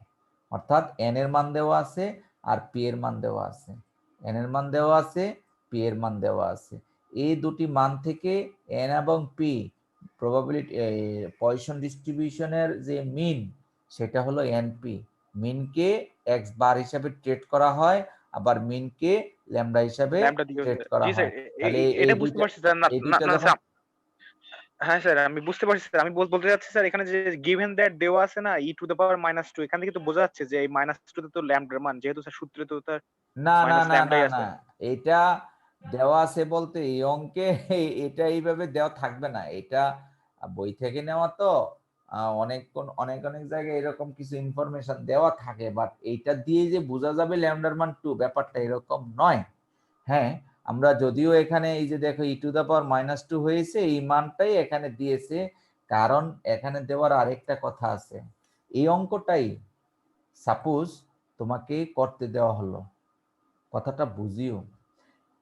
অর্থাৎ এন এর মান দেওয়া আছে আর পি এর মান দেওয়া আছে, এন এর মান দেওয়া আছে, পি এর মান দেওয়া আছে। এই দুটি মান থেকে এন এবং পি প্রবাবিলিটি পয়সন ডিস্ট্রিবিউশনের যে মিন, সেটা হলো এনপি। মিনকে এক্স বার হিসাবে ট্রেড করা হয়, আবার মিনকে ল্যামডা হিসাবে ল্যাম্বডা দিয়ে ট্রেড করা জি স্যার, হয়। তাহলে এই এটা বুঝতে দুইটা, পারছি স্যার। না এই না দুইটা না যখন, স্যার, হ্যাঁ স্যার আমি বুঝতে পারছি স্যার। আমি বলতে চাচ্ছি স্যার এখানে যে গিভেন দ্যাট দেওয়া আছে না ই টু দ্য পাওয়ার -2, এখান থেকে তো বোঝা যাচ্ছে যে এই -2 তে তো ল্যাম্বডার মান, যেহেতু স্যার সূত্রে তো তার না না মাইনাস না না ল্যাম্বডাই না, আছে। এটা দেওয়া আছে বলতে এই অঙ্কে এটা এইভাবে দেওয়া থাকবে না, এটা বই থেকে নেওয়া তো, অনেক অনেক অনেক জায়গায় এরকম কিছু ইনফরমেশন দেওয়া থাকে, বাট এইটা দিয়ে যে বোঝা যাবে ল্যামডার মান 2, ব্যাপারটা এরকম নয়। হ্যাঁ, আমরা যদিও এখানে এই যে দেখো ই টু দা পাওয়ার -2 হয়েছে, এই মানটাই এখানে দিয়েছে, কারণ এখানে দেওয়ার আরেকটা কথা আছে। এই অঙ্কটাই সাপোজ তোমাকে করতে দেওয়া হলো, কথাটা বুঝিও,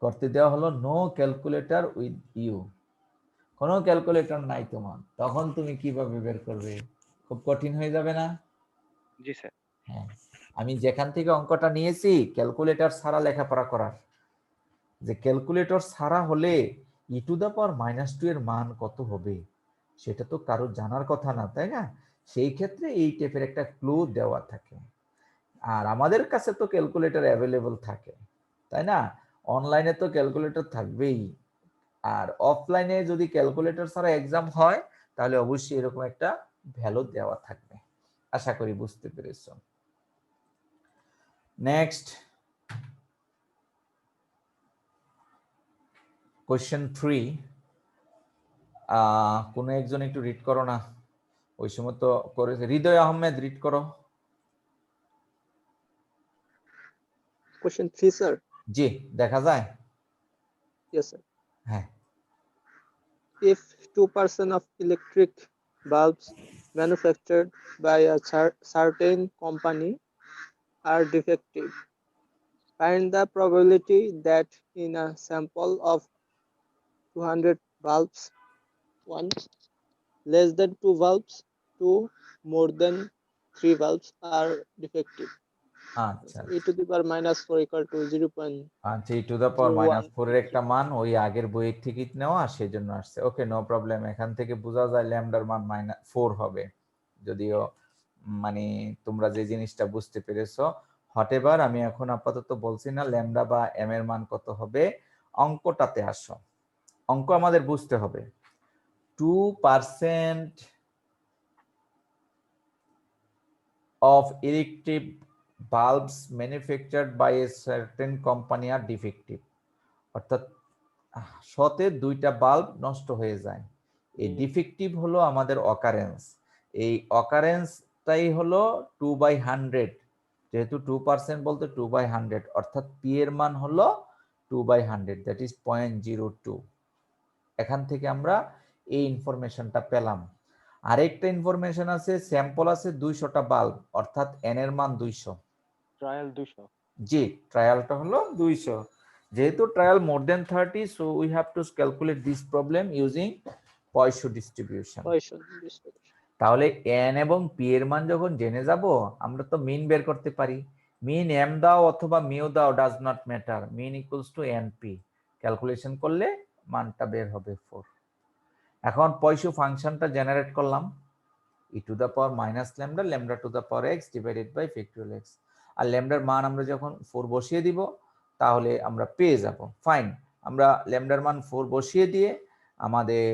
করতে দেওয়া হলো নো ক্যালকুলেটর উইথ ইউ, কোনো ক্যালকুলেটর নাই তোমার, তখন তুমি কিভাবে বের করবে? খুব কঠিন হয়ে যাবে না? জি স্যার। হ্যাঁ, আমি যেখান থেকে অঙ্কটা নিয়েছি ক্যালকুলেটর ছাড়া লেখাপড়া করার, যে ক্যালকুলেটর ছাড়া হলে ই টু দা পাওয়ার -2 এর মান কত হবে সেটা তো কারো জানার কথা না, তাই না? সেই ক্ষেত্রে এই টাইপের একটা ক্লু দেওয়া থাকে। আর আমাদের কাছে তো ক্যালকুলেটর অ্যাভেলেবল থাকে, তাই না? অনলাইনে তো ক্যালকুলেটর থাকবেই, আর অফলাইনে যদি ক্যালকুলেটর ছাড়া এক্সাম হয় তাহলে অবশ্যই এরকম একটা ভ্যালু দেওয়া থাকবে। আশা করি বুঝতে পেরেছো। নেক্সট কোশ্চেন 3, কোনো একজন একটু রিড করো না, ওই সময় তো করেছে, হৃদয় আহমেদ রিড করো। Question 3, sir. জি, দেখা যায়? Yes, sir. হ্যাঁ, If 2% of electric bulbs manufactured by a certain company are defective, find the probability that in a sample of 200 bulbs, 1 less than 2 bulbs to more than 3 bulbs are defective. আচ্ছা e to the power minus 4 equal to 0. আচ্ছা e to the পাওয়ার 01 -4 এর একটা মান ওই আগের বইয়ের থেকে নেওয়া সেজন্য আসছে। ওকে, নো প্রবলেম। এখান থেকে বোঝা যায় ল্যামডার মান -4 হবে, যদিও মানে তোমরা যে জিনিসটা বুঝতে পেরেছো। হটেভার আমি এখন আপাতত বলছি না ল্যামডা বা এম এর মান কত হবে, অঙ্কটাতে আসো। অঙ্ক আমাদের বুঝতে হবে 2% of electric bulbs manufactured by a certain company are defective, অর্থাৎ শতে 2টা বাল্ব নষ্ট হয়ে যায়। এই ডিফেক্টিভ হলো আমাদের অকারেন্স, এই অকারেন্সটাই হলো 2/100, যেহেতু 2% বলতে 2/100, অর্থাৎ পি এর মান হলো 2/100, দ্যাট ইজ 0.02। এখান থেকে আমরা এই ইনফরমেশনটা পেলাম। আরেকটা ইনফরমেশন আছে, স্যাম্পল আছে 200টা বাল্ব, অর্থাৎ এন এর মান 200। ট্রায়াল 200। জি, ট্রায়ালটা হলো 200। যেহেতু trial more than 30, so we have to calculate this problem using Poisson distribution. তাহলে এন এবং পি এর মান যখন জেনে যাব, আমরা তো মিন বের করতে পারি। মিন এম দাও অথবা মিউ দাও, does not matter, mean equals to N P. Calculation করলে মানটা বের হবে 4। এখন পয়সো ফাংশনটা জেনারেট করলাম, e to the power minus lambda, lambda to the power X divided by factorial X. আর ল্যামডার মান আমরা যখন 4 বসিয়ে দিব তাহলে আমরা পেয়ে যাব। ফাইন, আমরা ল্যামডার মান 4 বসিয়ে দিয়ে আমাদের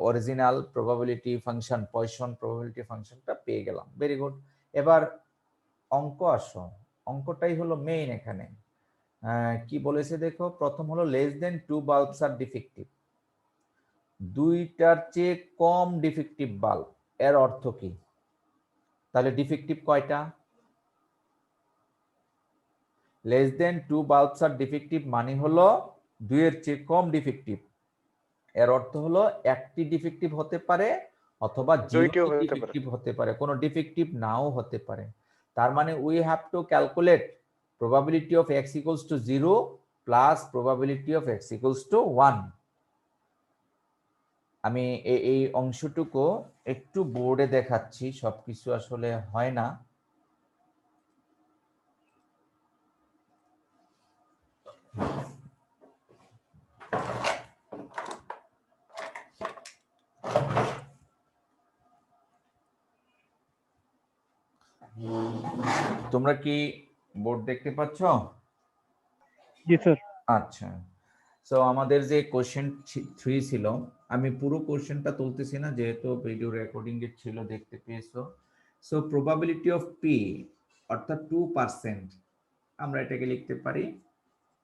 original probability function, poison probability ফাংশনটা পেয়ে গেলাম। Very good. এবার অঙ্ক আসো, অঙ্কটাই হলো মেইন এখানে। কি বলেছে দেখো, প্রথম হলো লেস দেন 2 বাল্বস আর ডিফেক্টিভ, 2টার চেয়ে কম ডিফেক্টিভ বাল্ব, এর অর্থ কি? তাহলে ডিফেক্টিভ কয়টা? লেস দেন 2 বাল্বস আর ডিফেক্টিভ মানে হলো 2 এর চেয়ে কম ডিফেক্টিভ। এর অর্থ হলো একটি ডিফেক্টিভ হতে পারে অথবা দুইটিও জিরোটি হতে পারে। ডিফেক্টিভ হতে পারে, কোনো ডিফেক্টিভ নাও হতে পারে। তার মানে we have to calculate probability of x equals to 0 plus probability of x equals to 1। আমি এই অংশটুকু একটু বোর্ডে দেখাচ্ছি, সবকিছু আসলে হয় না। তোমরা কি বোর্ড দেখতে পাচ্ছ? জি স্যার। আচ্ছা, সো আমাদের যে কোশ্চেন 3 ছিল, আমি পুরো কোশ্চেনটা তুলতেছি না যেহেতু ভিডিও রেকর্ডিং এ ছিল, দেখতে পেয়েছো। সো প্রবাবিলিটি অফ পি অর্থাৎ 2%, আমরা এটাকে লিখতে পারি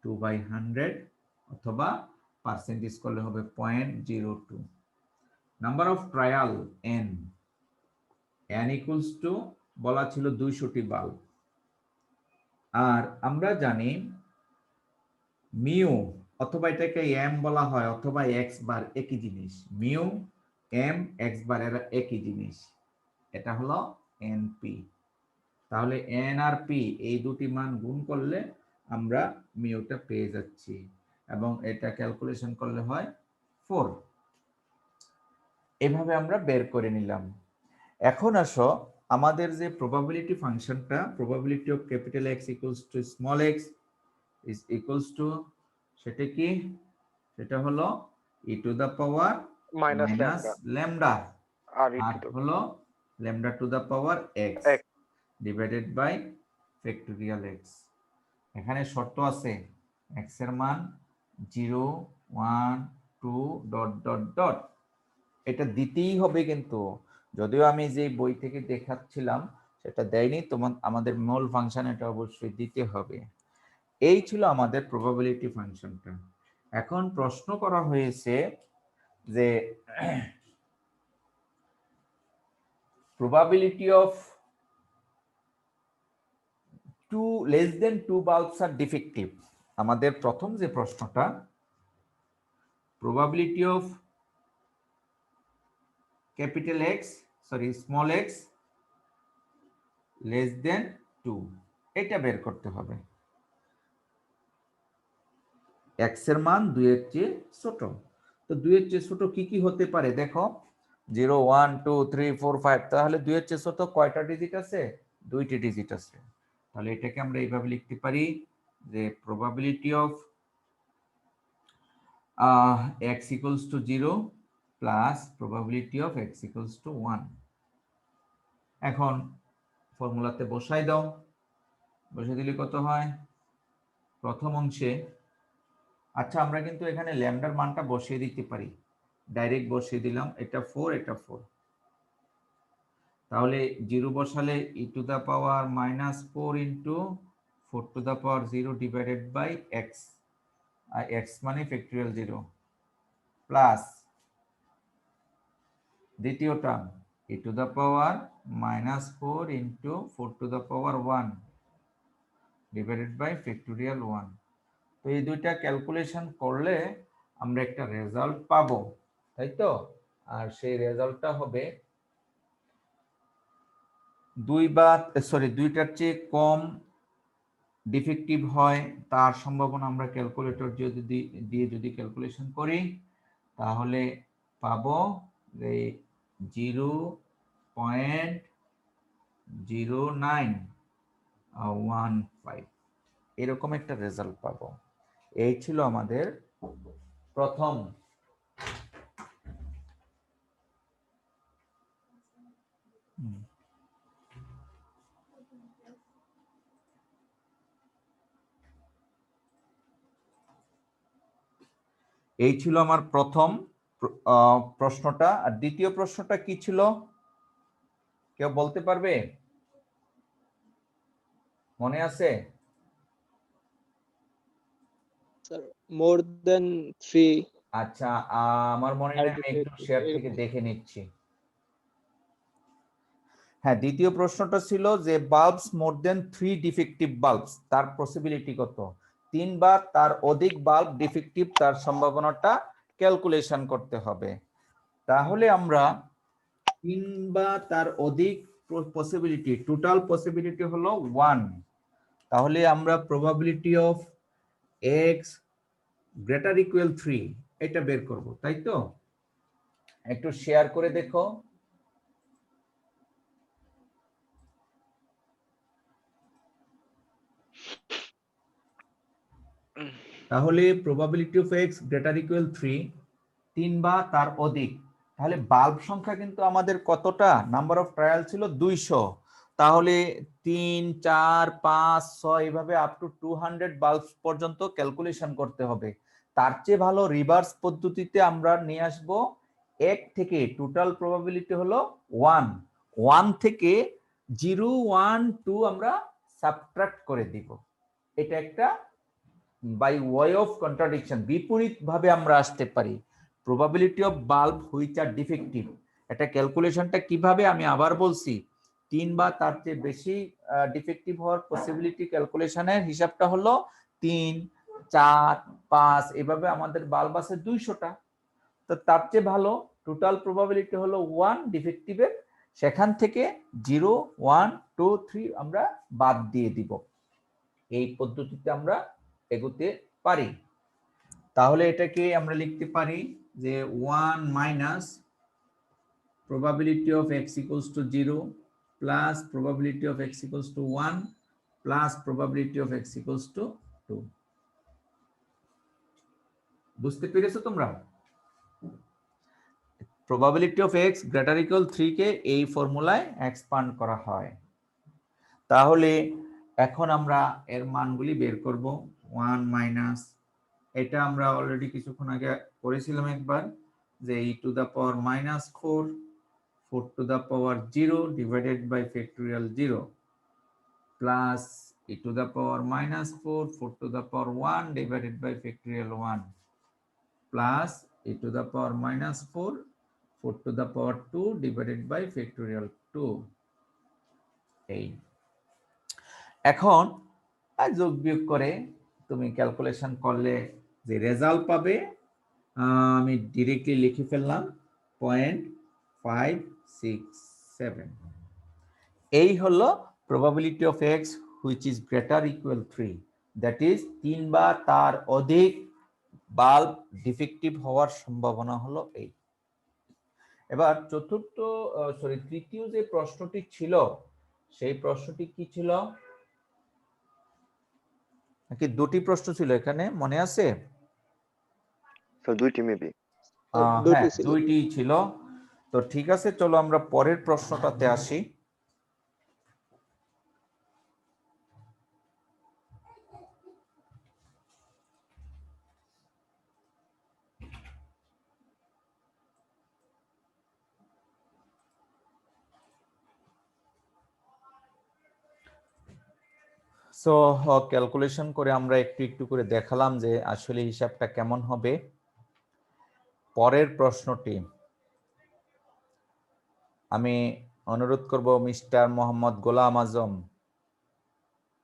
2/100 অথবা পার্সেন্টেজ করলে হবে 0.02। Number of trial n, n equals to বলা ছিল 200টি বাল্ব, আর আমরা জানি মিউ অথবা এটাকে এম বলা হয় অথবা এক্স বার, একই জিনিস। মিউ এম এক্স বার এরা একই জিনিস, এটা হলো এনপি। তাহলে এন আর পি এই দুটি মান গুণ করলে আমরা মিউটা পেয়ে যাচ্ছি এবং এটা ক্যালকুলেশন করলে হয় 4। এভাবে আমরা বের করে নিলাম। এখন আসো আমাদের যে প্রবাবিলিটি ফাংশনটা, probability of capital X equals to small X is equals to, সেটা কি? সেটা হলো e to the power minus lambda আর হলো lambda to the power X divided by factorial X. এখানে শর্ত আছে, এক্স এর মান 0 1 2 ডট ডট ডট, এটা দিতেই হবে কিন্তু, যদিও আমি যে বই থেকে দেখাচ্ছিলাম সেটা দেয়নি, তোমার আমাদের মূল ফাংশন এটা অবশ্যই দিতে হবে। এই ছিল আমাদের প্রবাবিলিটি ফাংশনটা। এখন প্রশ্ন করা হয়েছে যে probability of 2 less than 2 bulbs R defective. আমাদের প্রথম যে প্রশ্নটা, probability of capital X sorry small X less than 2, এটা বের করতে হবে। এক্স এর মান 2 এর চেয়ে ছোট, তো 2 এর চেয়ে ছোট কি কি হতে পারে দেখো, 0 1 2 3 4 5, তাহলে 2 এর চেয়ে ছোট কয়টা ডিজিট আছে? 2টি ডিজিট আছে। তাহলে এটাকে আমরা এইভাবে লিখতে পারি যে probability of x equals to 0 plus probability of x equals to 1। এখন ফর্মুলাতে বসাই দাও, বসে দিলে কত হয় প্রথম অংশে। আচ্ছা আমরা কিন্তু এখানে ল্যামডার মানটা বসিয়ে দিতে পারি, ডাইরেক্ট বসিয়ে দিলাম, এটা 4 এটা 4। তাহলে 0 বসালে e to the power -4 into 4 to the power 0 divided by x, আর x মানে ফ্যাক্টরিয়াল 0, প্লাস দ্বিতীয় term e to the power -4 into 4 to the power 1 divided by factorial 1। তো এই দুইটা ক্যালকুলেশন করলে আমরা একটা রেজাল্ট পাবো, তাই তো? আর সেই রেজাল্টটা হবে দুইটার চেয়ে কম ডিফেক্টিভ হয় তার সম্ভাবনা আমরা ক্যালকুলেটর যদি ক্যালকুলেশন করি তাহলে পাবো যে 0.0915 এরকম একটা রেজাল্ট পাবো। এই ছিল আমাদের প্রথম এই ছিল আমার প্রথম প্রশ্নটা। আর দ্বিতীয় প্রশ্নটা কি ছিল কেউ বলতে পারবে, মনে আছে? স্যার মোর দেন 3। আচ্ছা আমার মনে নেই, আমি একটু শেয়ার থেকে দেখে নিচ্ছি। হ্যাঁ, দ্বিতীয় প্রশ্নটা ছিল যে বাল্বস মোর দেন 3 ডিফেক্টিভ বাল্বস, তার পসিবিলিটি কত? 3 বা তার অধিক বাল্ব ডিফেক্টিভ, তার সম্ভাবনাটা ক্যালকুলেশন করতে হবে। তাহলে আমরা 3 বা তার অধিক পসিবিলিটি, টোটাল পসিবিলিটি হলো 1। তাহলে আমরা probability of x greater equal 3 এটা বের করব, তাই তো? একটু শেয়ার করে দেখো। তাহলে probability of x greater equal 3, 3 বা তার অধিক। তাহলে বাল্ব সংখ্যা কিন্তু আমাদের কতটা? নাম্বার অফ ট্রায়াল ছিল 200। তাহলে 3, 4, 5, 6 এভাবে আপ টু 200 বাল্ব পর্যন্ত ক্যালকুলেশন করতে হবে। তার চেয়ে ভালো রিভার্স পদ্ধতিতে আমরা নিয়ে আসব 1 থেকে টোটাল প্রবাবিলিটি হলো 1 থেকে 0, 1, 2 আমরা সাবট্রাক্ট করে দিব। এটা একটা বাই ওয়ে অফ কন্ট্রাডিকশন, বিপরীত ভাবে আমরা আসতে পারি। Probability of bulb which are defective, এটা ক্যালকুলেশনটা কিভাবে আমি আবার বলছি, 3 বা তার চেয়ে বেশি ডিফেক্টিভ হওয়ার পসিবিলিটি ক্যালকুলেশনের হিসাবটা হলো 3, 4, 5 এভাবে আমাদের বাল্ব আছে 200টা। তো তার চেয়ে ভালো টোটাল প্রবাবিলিটি হলো 1 ডিফেক্টিভের, সেখান থেকে 0, 1, 2, 3 আমরা বাদ দিয়ে দিব। এই পদ্ধতিতে আমরা এগোতে পারি। তাহলে এটাকে আমরা লিখতে পারি যে 1 minus probability of x equals to 0 plus probability of x equals to 1 plus probability of x equals to 2। বুঝতে পেরেছো তোমরা? Probability of x greater equal 3 কে এই ফর্মুলায় এক্সপান্ড করা হয়। তাহলে এখন আমরা এর মানগুলি বের করব। 1 মাইনাস, এটা আমরা অলরেডি কিছুক্ষণ আগে করেছিলাম একবার, যে e to the power -4, 4 to the power 0 divided by factorial 0 plus e to the power -4, 4 to the power 1 divided by factorial 1 plus e to the power -4, 4 to the power 2 divided by factorial 2। এই এখন যোগ বিয়োগ করে তুমি calculation করলে যে result পাবে, আমি ডিরেক্টলি লিখে ফেললাম 0.567। এই হলো probability of x which is greater equal 3, that is 3 বা তার অধিক বাল্ব ডিফেক্টিভ হওয়ার সম্ভাবনা হলো এই। এবার তৃতীয় যে প্রশ্নটি ছিল সেই প্রশ্নটি কি ছিল? নাকি দুটি প্রশ্ন ছিল এখানে, মনে আছে? স্যার দুইটি মেবি। হ্যাঁ, দুটি ছিল। দুইটি ছিল। তো ঠিক আছে, চলো আমরা পরের প্রশ্নটাতে আসি। সো ক্যালকুলেশন করে আমরা একটু একটু করে দেখালাম যে আসলে হিসাবটা কেমন হবে। পরের প্রশ্নটি আমি অনুরোধ করব মিস্টার মোহাম্মদ গোলাম আজম,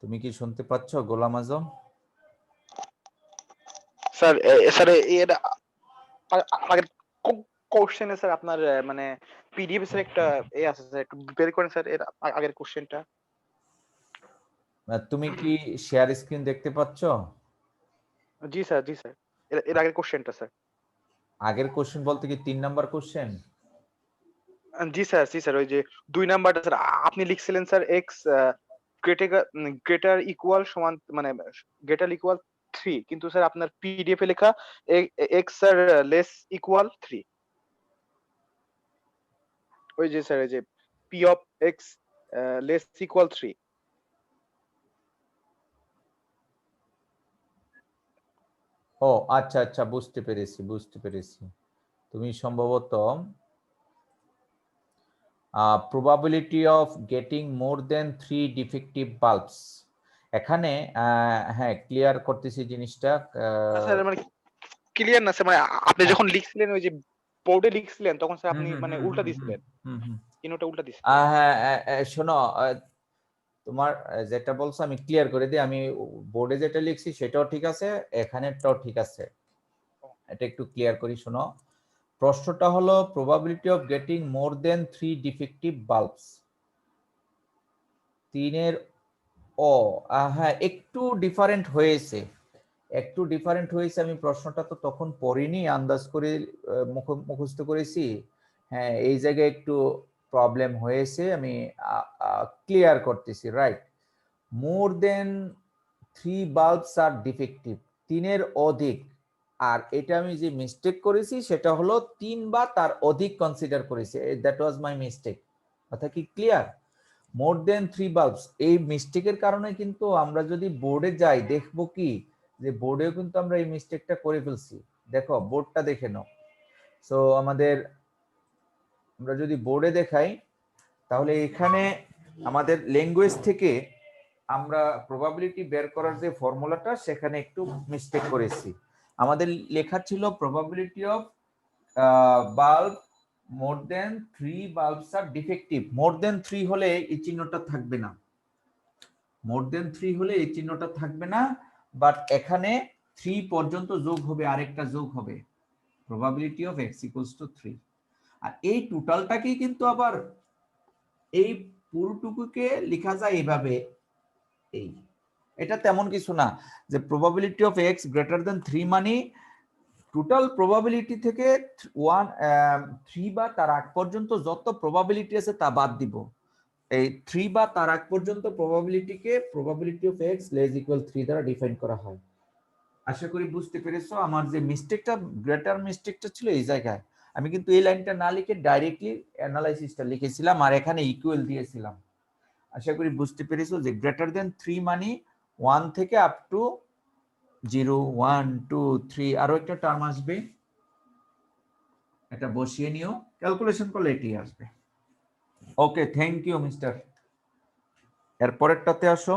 তুমি কি শুনতে পাচ্ছ গোলাম আজম? স্যার স্যার এর আগের কোশ্চেনে স্যার আপনার মানে পিডিএফ এর একটা আছে স্যার, একটু বের করেন স্যার এর আগের কোশ্চেনটা। তুমি কি শেয়ার স্ক্রিন দেখতে পাচ্ছ? জি স্যার, জি স্যার, এর আগের কোশ্চেনটা স্যার। আগের কোশ্চেন বলতে কি 3 নাম্বার কোশ্চেন? জি স্যার, জি স্যার, ওই যে 2 নাম্বারটা স্যার আপনি লিখছিলেন স্যার এক্স গ্রেটার ইকুয়াল সমান মানে গ্রেটার ইকুয়াল 3, কিন্তু স্যার আপনার পিডিএফ এ লেখা এক্স স্যার লেস ইকুয়াল 3। ওই যে স্যার, এই যে P of x less equal 3। ও আচ্ছা আচ্ছা, বুঝতে পেরেছি বুঝতে পেরেছি। তুমি সম্ভবত probability of getting more than 3 defective bulbs, এখানে হ্যাঁ ক্লিয়ার করতেছি জিনিসটা। স্যার মানে ক্লিয়ার না স্যার, মানে আপনি হ্যাঁ। যখন লিখছিলেন ওই যে বোর্ডে লিখছিলেন তখন স্যার আপনি হুম, মানে হুম, উল্টা হুম, দিছিলেন, হুম, হুম। চিহ্নটা উল্টা দিছিলেন। হ্যাঁ, শোনো, তোমার যেটা বলছো আমি ক্লিয়ার করে দিই। আমি বোর্ডে যেটা লিখছি সেটাও ঠিক আছে, এখানেরটাও ঠিক আছে। এটা একটু ক্লিয়ার করি, শোনো। প্রশ্নটা হলো probability of getting more than 3 defective bulbs. 3-এর হ্যাঁ একটু ডিফারেন্ট হয়েছে, একটু ডিফারেন্ট হয়েছে। আমি প্রশ্নটা তো তখন পড়িনি, আন্দাজ করে মুখস্থ করেছি। হ্যাঁ, এই জায়গায় একটু প্রবলেম হয়েছে, আমি ক্লিয়ার করতেছি। রাইট, মোর দেন 3 বাল্বস আর ডিফেক্টিভ, 3-এর অধিক। আর এটা আমি যে মিস্টেক করেছি সেটা হলো 3 বা তার অধিক কনসিডার করেছি, দ্যাট ওয়াজ মাই মিস্টেক। কথা কি ক্লিয়ার? মোর দেন 3 বাল্বস, এই মিস্টেকের কারণে কিন্তু আমরা যদি বোর্ডে যাই দেখবো কি যে বোর্ডেও কিন্তু আমরা এই মিস্টেকটা করে ফেলছি। দেখো বোর্ডটা দেখে নাও। সো আমরা যদি বোর্ডে দেখাই তাহলে এখানে আমাদের ল্যাঙ্গুয়েজ থেকে আমরা প্রবাবিলিটি বের করার যে ফর্মুলাটা সেখানে একটু মিস্টেক করেছি। আমাদের লেখা ছিল probability of bulb more than 3 bulbs R defective. More than 3 হলে এই চিহ্নটা থাকবে না, মোর দেন 3 হলে এই চিহ্নটা থাকবে না, বাট এখানে 3 পর্যন্ত যোগ হবে, আরেকটা যোগ হবে, probability of x equals to 3। আর এই টোটালটাকেই কিন্তু আবার এই পুরোটুকুকে লেখা যায় এভাবে, এই এটা তেমন কিছু না যে probability of x greater than 3 মানে টোটাল প্রবাবিলিটি থেকে 3 বা তার আগ পর্যন্ত যত প্রবাবিলিটি আছে তা বাদ দিব। এই 3 বা তার আগ পর্যন্ত প্রবাবিলিটিকে probability of x less equal 3 দ্বারা ডিফাইন করা হয়। আশা করি বুঝতে পেরেছো। আমার যে মিস্টেকটা, গ্রেটার মিস্টেকটা ছিল এই জায়গায়। আমি কিন্তু এই লাইনটা না লিখে ডাইরেক্টলি অ্যানালাইসিসটা লিখেছিলাম আর এখানে ইকুয়াল দিয়েছিলাম। আশা করি বুঝতে পেরেছো যে গ্রেটার দেন 3 মানে 1 থেকে আপ টু 0, 1, 2, 3 আরো একটা টার্ম আসবে, এটা বসিয়ে নিও, ক্যালকুলেশন করলে এটি আসবে। ওকে, থ্যাংক ইউ মিস্টার। এরপরেরটাতে আসো।